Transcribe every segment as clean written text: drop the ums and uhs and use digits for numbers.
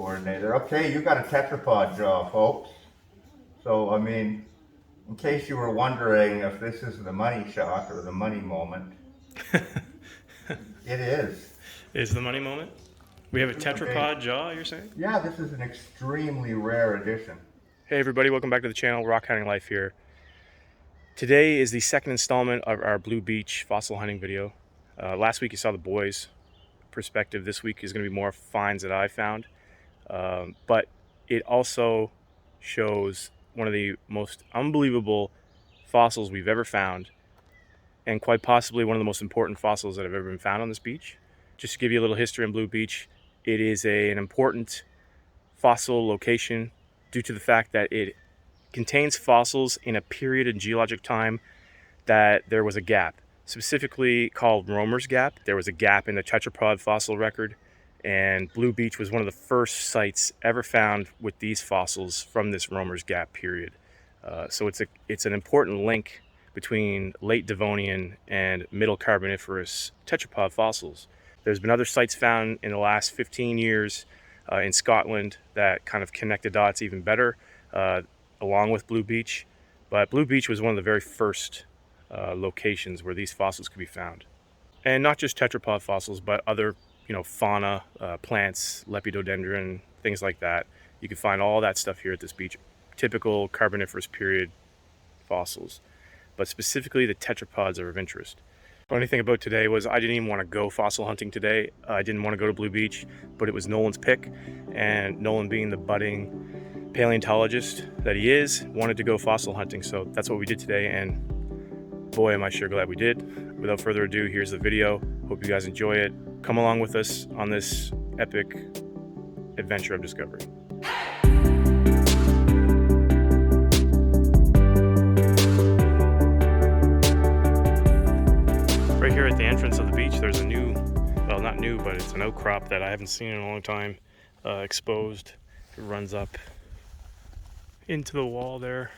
coordinator. Okay, you got a tetrapod jaw, folks. So, I mean, in case you were wondering if this is the money shot or the money moment, it is. Is the money moment? We have a tetrapod jaw, you're saying? Yeah, this is an extremely rare edition. Hey everybody, welcome back to the channel. Rockhounding Life here. Today is the second installment of our Blue Beach fossil hunting video. Last week you saw the boys' perspective. This week is going to be more finds that I found. But it also shows one of the most unbelievable fossils we've ever found, and quite possibly one of the most important fossils that have ever been found on this beach. Just to give you a little history on Blue Beach, it is an important fossil location due to the fact that it contains fossils in a period in geologic time that there was a gap, specifically called Romer's Gap. There was a gap in the Tetrapod fossil record, and Blue Beach was one of the first sites ever found with these fossils from this Romer's Gap period. So it's an important link between late Devonian and middle Carboniferous tetrapod fossils. There's been other sites found in the last 15 years in Scotland that kind of connect the dots even better, along with Blue Beach. But Blue Beach was one of the very first locations where these fossils could be found. And not just tetrapod fossils, but other fauna, plants, lepidodendron, things like that. You can find all that stuff here at this beach. Typical Carboniferous period fossils. But specifically the tetrapods are of interest. The funny thing about today was I didn't even want to go fossil hunting today. I didn't want to go to Blue Beach, but it was Nolan's pick. And Nolan, being the budding paleontologist that he is, wanted to go fossil hunting. So that's what we did today, and boy, am I sure glad we did. Without further ado, here's the video. Hope you guys enjoy it. Come along with us on this epic adventure of discovery. Right here at the entrance of the beach, there's a new, well, not new, but it's an outcrop that I haven't seen in a long time, exposed. It runs up into the wall there.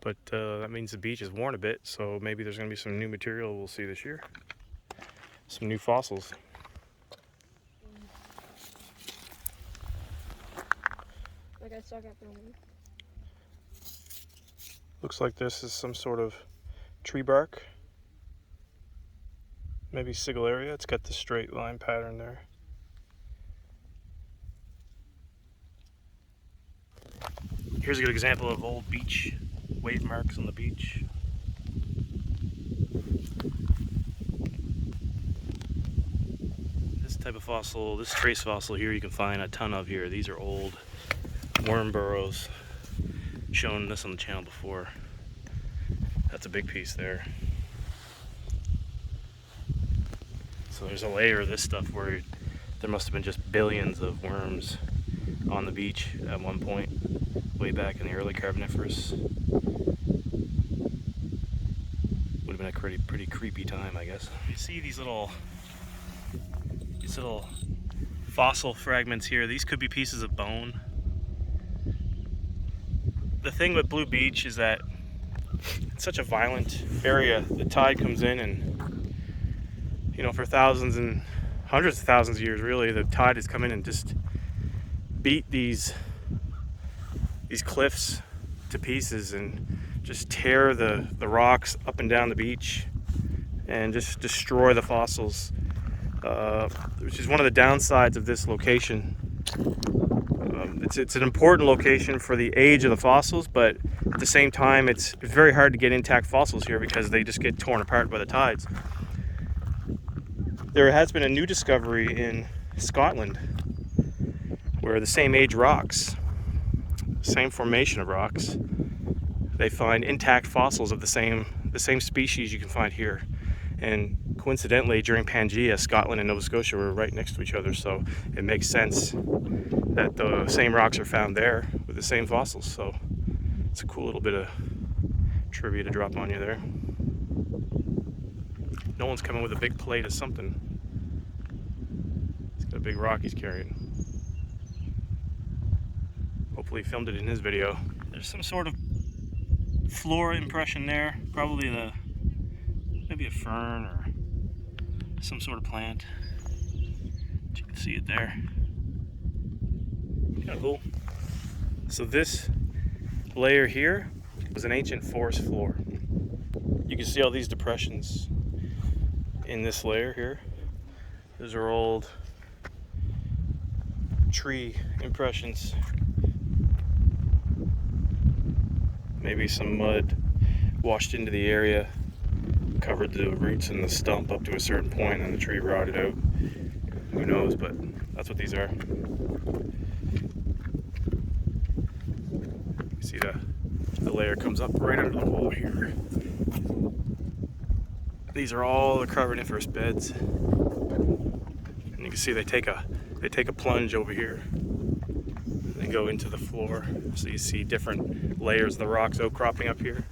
But that means the beach is worn a bit, so maybe there's going to be some new material we'll see this year. Some new fossils. Like I suck at filming. Looks like this is some sort of tree bark. Maybe Sigillaria. It's got the straight line pattern there. Here's a good example of old beach wave marks on the beach. This type of fossil, this trace fossil here, you can find a ton of here. These are old worm burrows. Shown this on the channel before. That's a big piece there. So there's a layer of this stuff where there must have been just billions of worms on the beach at one point, way back in the early Carboniferous. Would have been a pretty creepy time, I guess. You see these little fossil fragments here. These could be pieces of bone. The thing with Blue Beach is that it's such a violent area. The tide comes in, and for thousands and hundreds of thousands of years, really, the tide has come in and just beat these cliffs to pieces and just tear the rocks up and down the beach and just destroy the fossils, which is one of the downsides of this location. It's an important location for the age of the fossils, but at the same time it's very hard to get intact fossils here because they just get torn apart by the tides. There has been a new discovery in Scotland where the same age rocks, same formation of rocks, they find intact fossils of the same species you can find here. And coincidentally, during Pangea, Scotland and Nova Scotia were right next to each other, so it makes sense that the same rocks are found there with the same fossils. So it's a cool little bit of trivia to drop on you there. Nolan's coming with a big plate of something. He's got a big rock he's carrying. Hopefully he filmed it in his video. There's some sort of flora impression there. Probably maybe a fern or some sort of plant. You can see it there. Kind of cool. So this layer here was an ancient forest floor. You can see all these depressions in this layer here. Those are old tree impressions. Maybe some mud washed into the area, covered the roots and the stump up to a certain point, and the tree rotted out. Who knows, but that's what these are. You see the layer comes up right under the wall here. These are all the Carboniferous beds. And you can see they take a plunge over here. They go into the floor. So you see different layers of the rocks outcropping up here.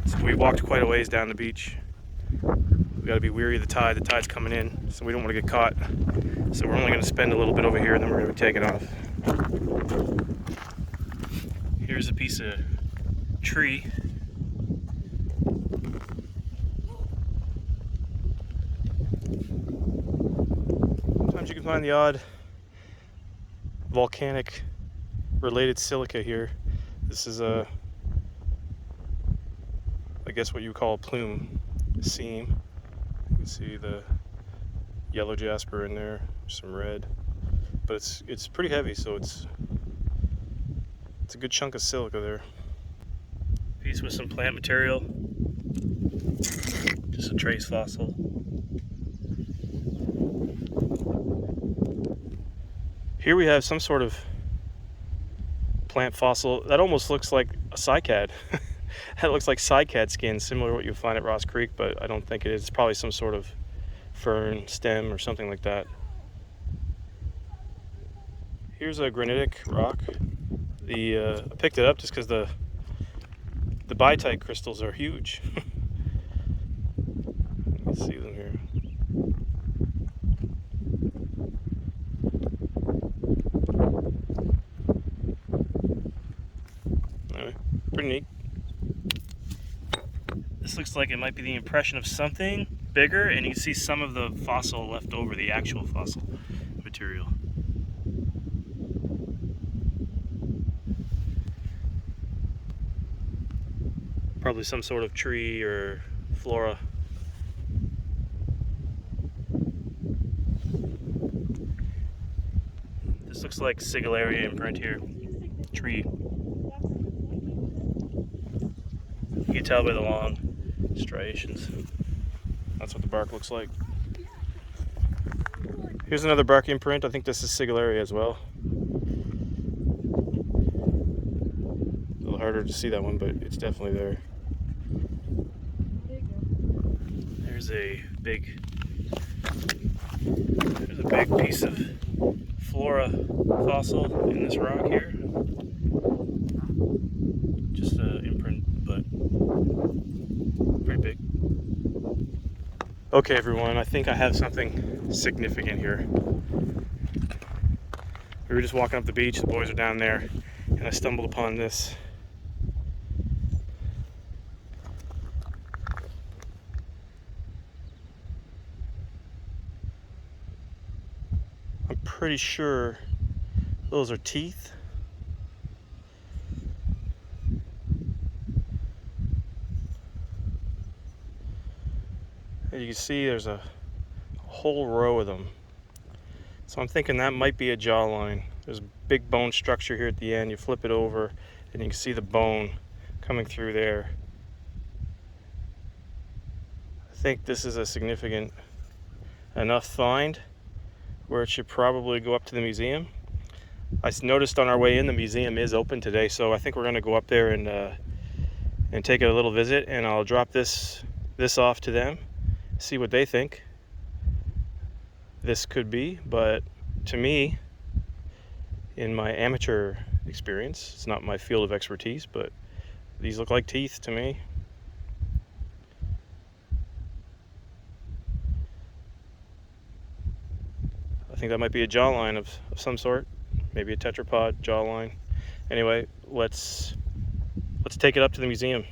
So we walked quite a ways down the beach. We gotta be weary of the tide. The tide's coming in, so we don't want to get caught. So we're only gonna spend a little bit over here, and then we're gonna be taking off. Here's a piece of tree. Sometimes you can find the odd volcanic related silica here. This is I guess what you would call a plume seam. You can see the yellow jasper in there, some red, but it's pretty heavy, so it's a good chunk of silica there. Piece with some plant material, just a trace fossil. Here we have some sort of plant fossil that almost looks like a cycad. That looks like cycad skin, similar to what you find at Ross Creek, but I don't think it is. It's probably some sort of fern stem or something like that. Here's a granitic rock. I picked it up just because the biotite crystals are huge. You can see them here. Anyway, pretty neat. This looks like it might be the impression of something bigger, and you can see some of the fossil left over, the actual fossil material. Probably some sort of tree or flora. This looks like Sigillaria imprint here. Tree. You can tell by the long striations. That's what the bark looks like. Here's another bark imprint. I think this is Sigillaria as well. A little harder to see that one, but it's definitely there. There's a big piece of flora fossil in this rock here. Just an imprint, but pretty big. Okay, everyone, I think I have something significant here. We were just walking up the beach, the boys are down there, and I stumbled upon this. I'm pretty sure those are teeth. You can see there's a whole row of them. So I'm thinking that might be a jawline. There's a big bone structure here at the end. You flip it over and you can see the bone coming through there. I think this is a significant enough find where it should probably go up to the museum. I noticed on our way in the museum is open today, so I think we're going to go up there and take a little visit, and I'll drop this off to them. See what they think this could be, but to me, in my amateur experience, it's not my field of expertise, but these look like teeth to me. I think that might be a jawline of some sort, maybe a tetrapod jawline. Anyway, let's take it up to the museum.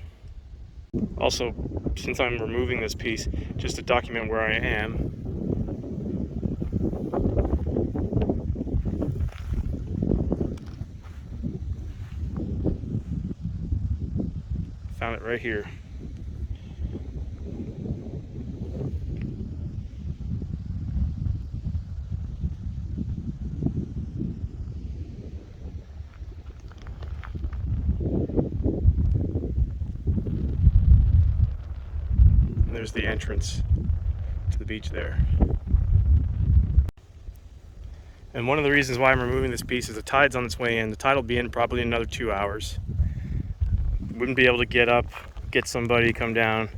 Also, since I'm removing this piece, just to document where I am, Found it right here. And there's the entrance to the beach there. And one of the reasons why I'm removing this piece is the tide's on its way in. The tide will be in probably in another 2 hours. Wouldn't be able to get up, get somebody, come down.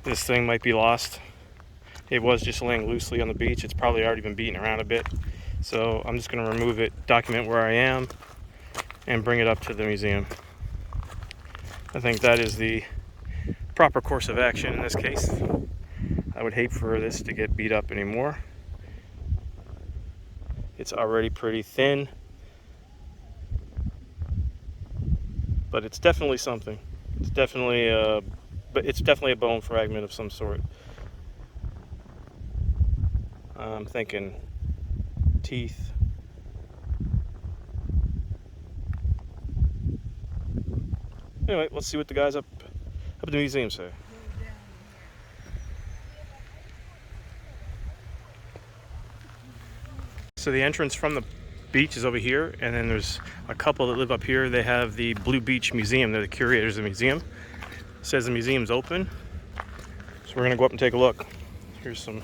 This thing might be lost. It was just laying loosely on the beach. It's probably already been beaten around a bit. So I'm just going to remove it, document where I am, and bring it up to the museum. I think that is the proper course of action in this case. I would hate for this to get beat up anymore. It's already pretty thin, but it's definitely something. It's definitely a bone fragment of some sort. I'm thinking teeth. Anyway, let's see what the guys up at the museum say. So the entrance from the beach is over here, and then there's a couple that live up here. They have the Blue Beach Museum. They're the curators of the museum. It says the museum's open, so we're gonna go up and take a look. Here's some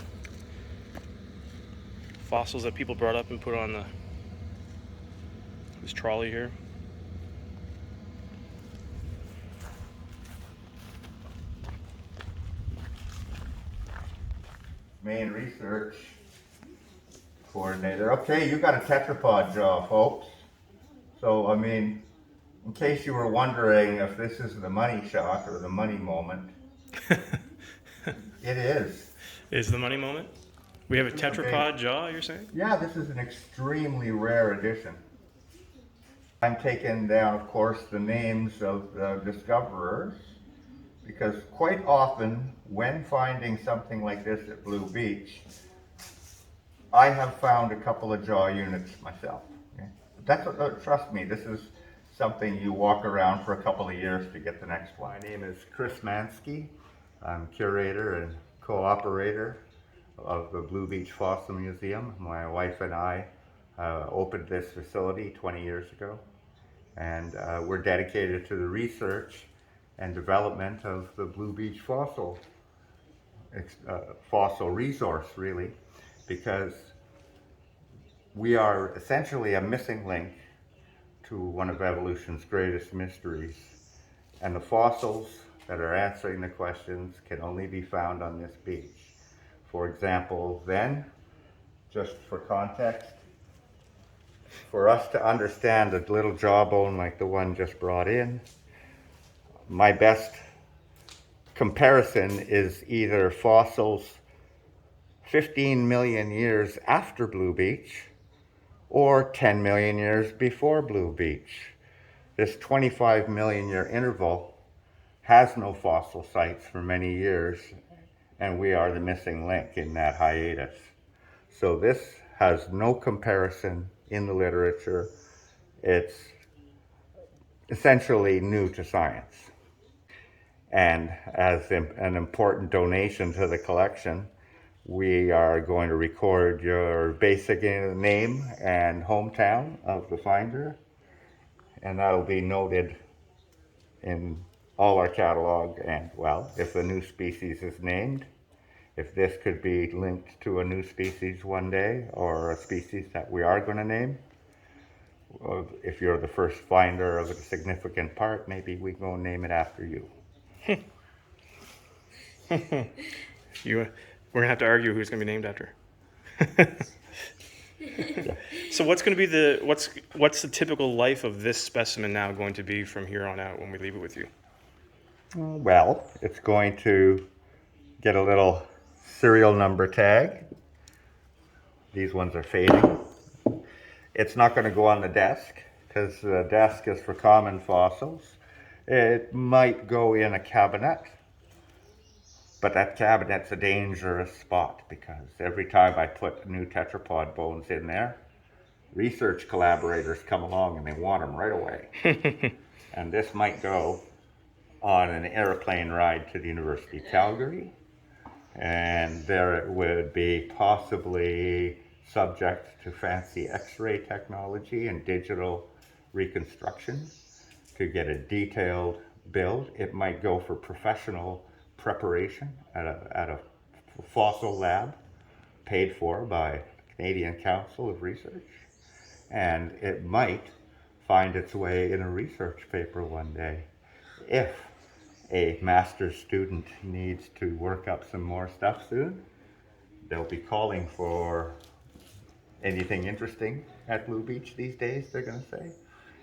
fossils that people brought up and put on this trolley here. Main research coordinator. Okay, you got a tetrapod jaw, folks. So, I mean, in case you were wondering if this is the money shot or the money moment, it is. Is the money moment? We have a tetrapod jaw, you're saying? Yeah, this is an extremely rare edition. I'm taking down, of course, the names of the discoverers, because quite often, when finding something like this at Blue Beach, I have found a couple of jaw units myself. Okay? That's trust me, this is something you walk around for a couple of years to get the next one. My name is Chris Mansky. I'm curator and co-operator of the Blue Beach Fossil Museum. My wife and I opened this facility 20 years ago, and we're dedicated to the research and development of the Blue Beach fossil resource, really, because we are essentially a missing link to one of evolution's greatest mysteries, and the fossils that are answering the questions can only be found on this beach. For example, then, just for context, for us to understand a little jawbone like the one just brought in, my best comparison is either fossils 15 million years after Blue Beach or 10 million years before Blue Beach. This 25 million year interval has no fossil sites for many years, and we are the missing link in that hiatus. So this has no comparison in the literature. It's essentially new to science. And as an important donation to the collection, we are going to record your basic name and hometown of the finder, and that'll be noted in all our catalog. And, well, if a new species is named, if this could be linked to a new species one day, or a species that we are going to name, if you're the first finder of a significant part, maybe we go name it after you. We're gonna have to argue who's gonna be named after. So what's going to be what's the typical life of this specimen now going to be from here on out when we leave it with you? Well, it's going to get a little serial number tag. These ones are fading. It's not going to go on the desk, because the desk is for common fossils. It might go in a cabinet, but that cabinet's a dangerous spot, because every time I put new tetrapod bones in there, research collaborators come along and they want them right away. And this might go on an airplane ride to the University of Calgary, and there it would be possibly subject to fancy x-ray technology and digital reconstruction to get a detailed build. It might go for professional preparation at a fossil lab paid for by the Canadian Council of Research, and it might find its way in a research paper one day if a master's student needs to work up some more stuff soon. They'll be calling for anything interesting at Blue Beach these days, they're going to say.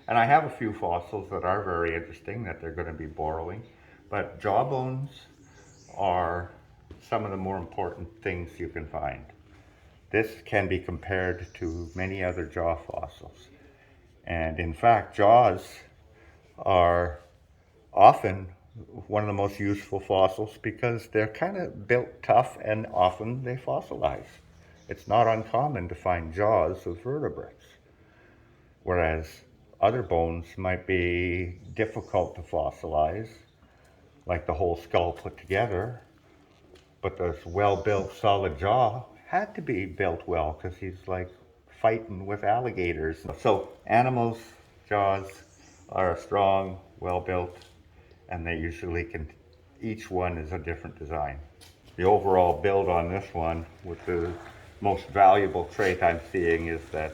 And I have a few fossils that are very interesting that they're going to be borrowing, but jawbones are some of the more important things you can find. This can be compared to many other jaw fossils. And in fact, jaws are often one of the most useful fossils because they're kind of built tough and often they fossilize. It's not uncommon to find jaws of vertebrates, whereas other bones might be difficult to fossilize, like the whole skull put together, but this well-built solid jaw had to be built well because he's like fighting with alligators. So animals' jaws are strong, well-built, and they usually can, each one is a different design. The overall build on this one, with the most valuable trait I'm seeing, is that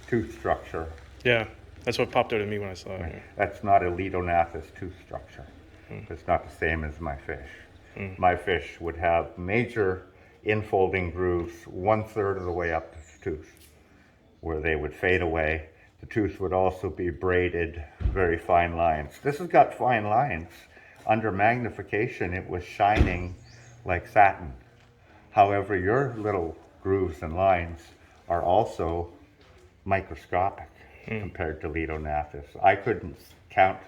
tooth structure. Yeah, that's what popped out at me when I saw it. That's not a Ledonathus tooth structure. It's not the same as my fish. My fish would have major infolding grooves 1/3 of the way up the tooth, where they would fade away. The tooth would also be braided very fine lines. This has got fine lines. Under magnification, it was shining like satin. However, your little grooves and lines are also microscopic compared to Ledonathus. I couldn't count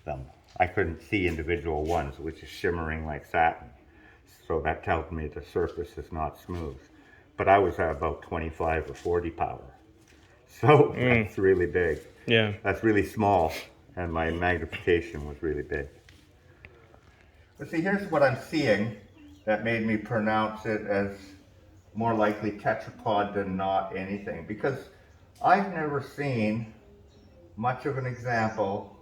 them. I couldn't see individual ones, which is shimmering like satin. So that tells me the surface is not smooth. But I was at about 25 or 40 power. So that's really big. Yeah. That's really small, and my magnification was really big. But see, here's what I'm seeing that made me pronounce it as more likely tetrapod than not anything, because I've never seen much of an example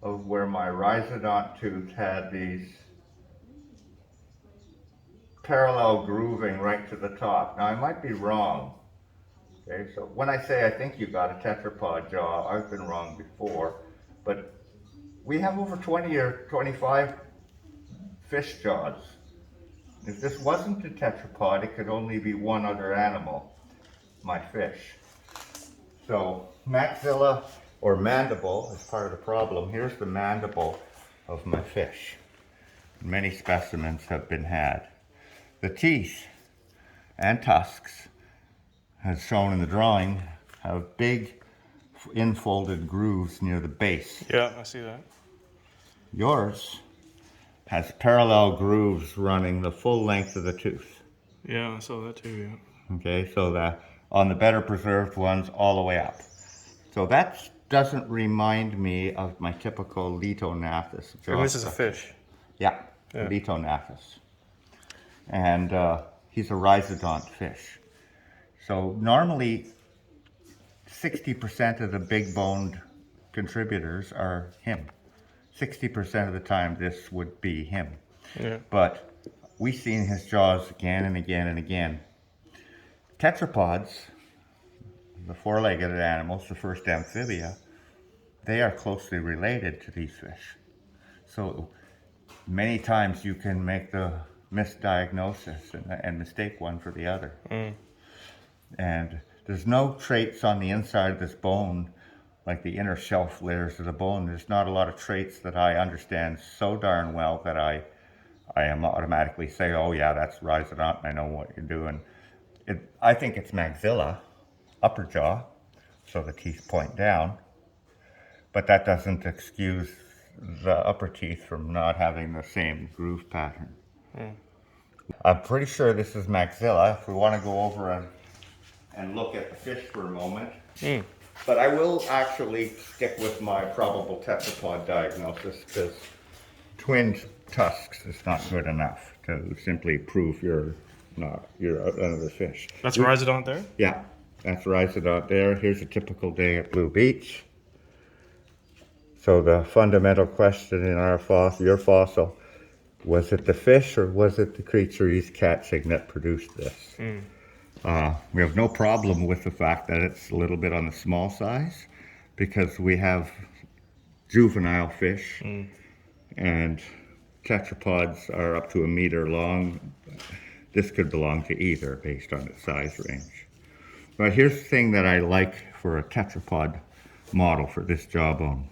of where my rhizodont tooth had these parallel grooving right to the top. Now I might be wrong. Okay, so when I say I think you got a tetrapod jaw, I've been wrong before, but we have over 20 or 25 fish jaws. If this wasn't a tetrapod, it could only be one other animal, my fish. So maxilla or mandible is part of the problem. Here's the mandible of my fish. Many specimens have been had. The teeth and tusks, as shown in the drawing, have big infolded grooves near the base. Yeah, I see that. Yours has parallel grooves running the full length of the tooth. Yeah, I saw that too, yeah. Okay, so that on the better preserved ones all the way up. So that doesn't remind me of my typical Ledonathus. And this is a fish. Yeah, Yeah. Ledonathus. And he's a rhizodont fish. So normally 60% of the big boned contributors are him. 60% of the time this would be him. Yeah. But we've seen his jaws again and again and again. Tetrapods, the four-legged animals, the first amphibia, they are closely related to these fish. So many times you can make the misdiagnosis and mistake one for the other. And there's no traits on the inside of this bone, like the inner shelf layers of the bone. There's not a lot of traits that I understand so darn well that I am automatically say, oh yeah, that's rhizodont, I know what you're doing. I think it's maxilla, upper jaw, so the teeth point down, but that doesn't excuse the upper teeth from not having the same groove pattern. I'm pretty sure this is maxilla. If we want to go over and look at the fish for a moment. But I will actually stick with my probable tetrapod diagnosis because twin tusks is not good enough to simply prove you're another fish. That's rhizodont there? Yeah, that's rhizodont there. Here's a typical day at Blue Beach. So the fundamental question in your fossil, was it the fish or was it the creature he's catching that produced this? We have no problem with the fact that it's a little bit on the small size because we have juvenile fish and tetrapods are up to 1 meter long. This could belong to either based on its size range. But here's the thing that I like for a tetrapod model for this jawbone.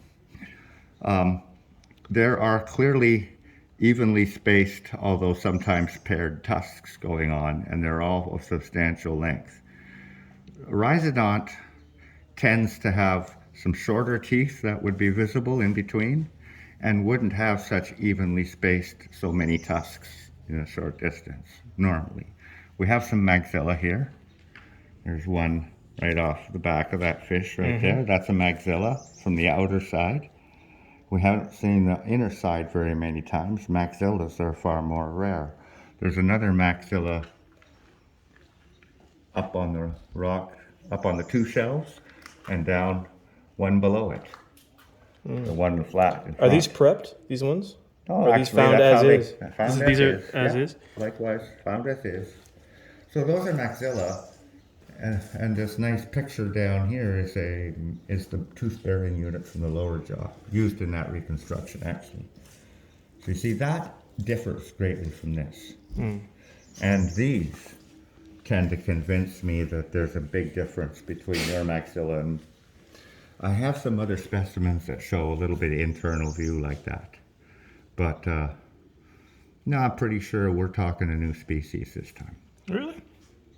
There are clearly evenly spaced, although sometimes paired tusks going on, and they're all of substantial length. Rhizodont tends to have some shorter teeth that would be visible in between and wouldn't have such evenly spaced so many tusks in a short distance normally. We have some maxilla here. There's one right off the back of that fish right there. That's a maxilla from the outer side. We haven't seen the inner side very many times. Maxillas are far more rare. There's another maxilla up on the rock, up on the two shelves, and down one below it. The one flat in front. Are these prepped, these ones? No, Or are these actually, found that's as how is? Found These are is. as Yeah, is? Likewise, found as is. So those are maxilla, and this nice picture down here is the tooth-bearing unit from the lower jaw, used in that reconstruction actually. So you see that differs greatly from this, and these tend to convince me that there's a big difference between your maxilla and. I have some other specimens that show a little bit of internal view like that. But no, I'm pretty sure we're talking a new species this time. Really?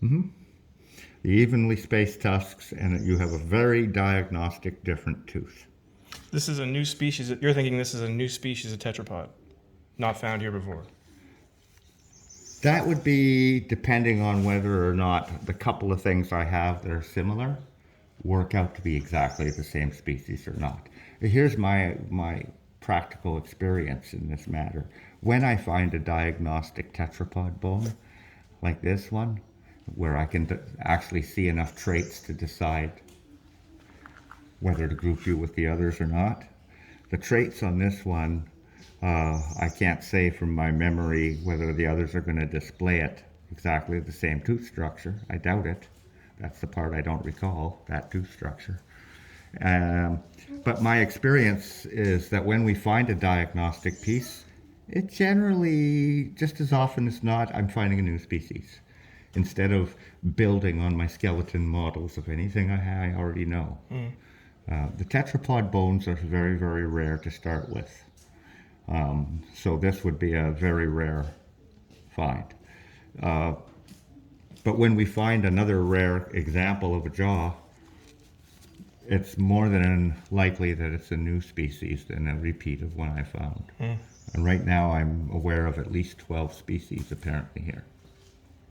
The evenly spaced tusks, and you have a very diagnostic different tooth. This is a new species. You're thinking this is a new species of tetrapod, not found here before. That would be depending on whether or not the couple of things I have that are similar work out to be exactly the same species or not. Here's my practical experience in this matter. When I find a diagnostic tetrapod bone, like this one, where I can actually see enough traits to decide whether to group you with the others or not. The traits on this one, I can't say from my memory whether the others are going to display it exactly the same tooth structure. I doubt it. That's the part I don't recall, that tooth structure. But my experience is that when we find a diagnostic piece, it generally, just as often as not, I'm finding a new species. Instead of building on my skeleton models of anything I already know. The tetrapod bones are very, very rare to start with. So this would be a very rare find. But when we find another rare example of a jaw, it's more than likely that it's a new species than a repeat of one I found. And right now I'm aware of at least 12 species apparently here.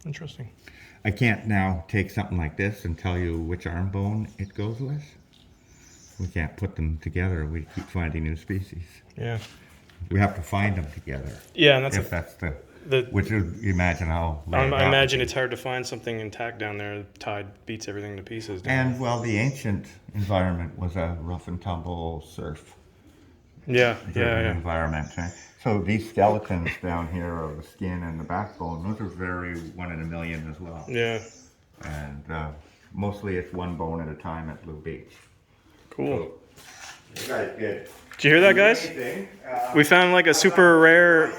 Interesting. I can't now take something like this and tell you which arm bone it goes with. We can't put them together. We keep finding new species. Yeah. We have to find them together. Yeah, and that's If that's which is, imagine how. I imagine it's hard to find something intact down there. The tide beats everything to pieces. And well, the ancient environment was a rough and tumble surf. Yeah. Environment. Right? So these skeletons down here of the skin and the backbone, those are very 1 in a million as well. Yeah. And mostly it's one bone at a time at Blue Beach. Cool. So, you guys good. Did you hear that, guys? We found like a super rare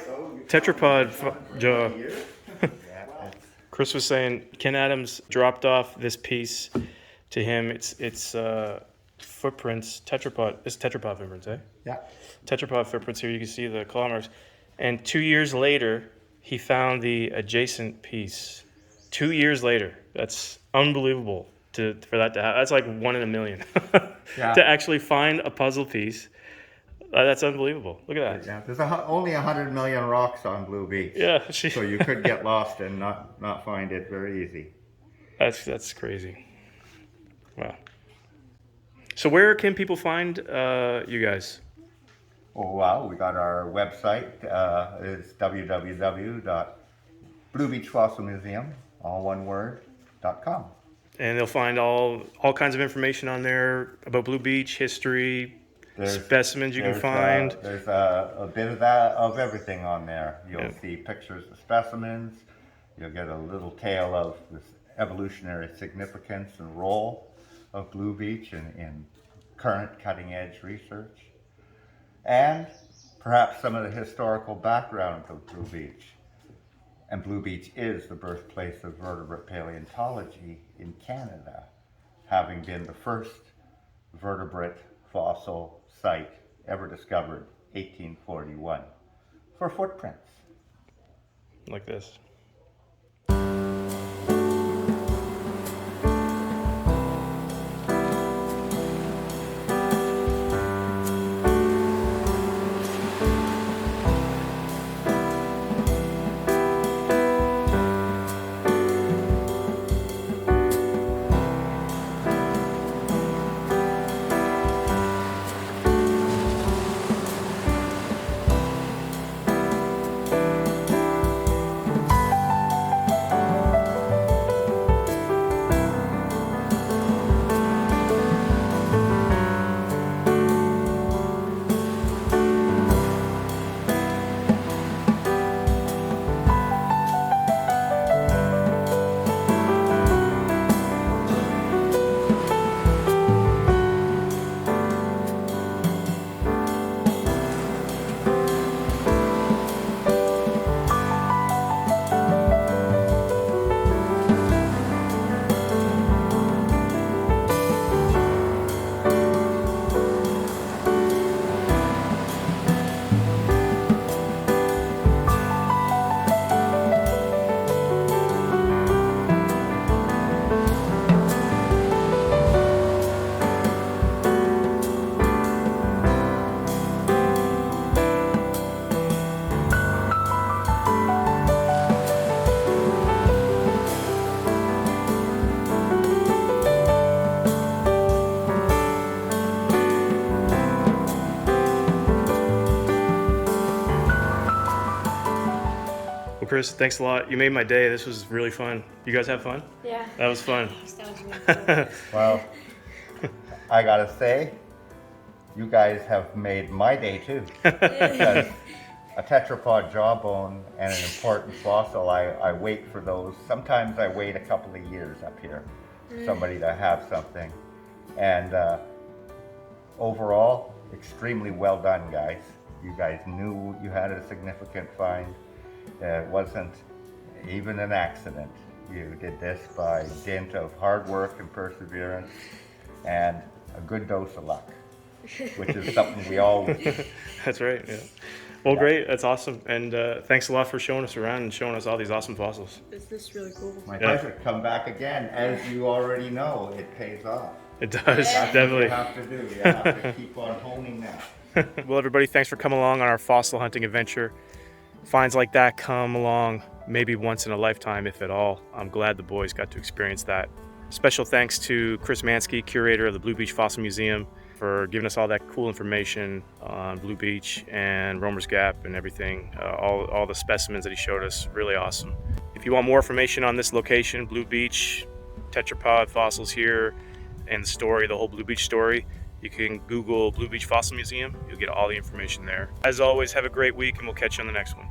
tetrapod jaw. Chris was saying Ken Adams dropped off this piece to him. It's footprints, tetrapod. It's tetrapod footprints, eh? Yeah. Tetrapod footprints here. You can see the claw marks. And 2 years later, he found the adjacent piece. 2 years later. That's unbelievable for that to happen. That's like 1 in a million. Yeah. To actually find a puzzle piece. That's unbelievable. Look at that. Yeah, there's only 100 million rocks on Blue Beach. Yeah. So you could get lost and not find it very easy. That's crazy. Wow. So where can people find you guys? Oh, wow, we got our website, it's www.bluebeachfossilmuseum, all one word, .com. And they'll find all kinds of information on there about Blue Beach, history, specimens you can find. There's a bit of that, of everything on there. You'll see pictures of specimens. You'll get a little tale of this evolutionary significance and role of Blue Beach in current cutting-edge research. And perhaps some of the historical background of Blue Beach. And Blue Beach is the birthplace of vertebrate paleontology in Canada, having been the first vertebrate fossil site ever discovered, 1841, for footprints. Like this. Well, Chris, thanks a lot. You made my day. This was really fun. You guys have fun? Yeah. That was fun. That was really cool. Well, I gotta say, you guys have made my day too. Because a tetrapod jawbone and an important fossil, I wait for those. Sometimes I wait a couple of years up here for somebody to have something. And overall, extremely well done, guys. You guys knew you had a significant find. It wasn't even an accident. You did this by dint of hard work and perseverance and a good dose of luck, which is something we all need. That's right, yeah. Well, great. That's awesome. And thanks a lot for showing us around and showing us all these awesome fossils. Is this really cool? My pleasure. Come back again. As you already know, it pays off. It does, That's definitely. what you have to do. You have to keep on honing that. Well, everybody, thanks for coming along on our fossil hunting adventure. Finds like that come along maybe once in a lifetime, if at all. I'm glad the boys got to experience that. Special thanks to Chris Mansky, curator of the Blue Beach Fossil Museum, for giving us all that cool information on Blue Beach and Romer's Gap and everything. All the specimens that he showed us, really awesome. If you want more information on this location, Blue Beach, tetrapod fossils here, and the story, the whole Blue Beach story, you can Google Blue Beach Fossil Museum. You'll get all the information there. As always, have a great week, and we'll catch you on the next one.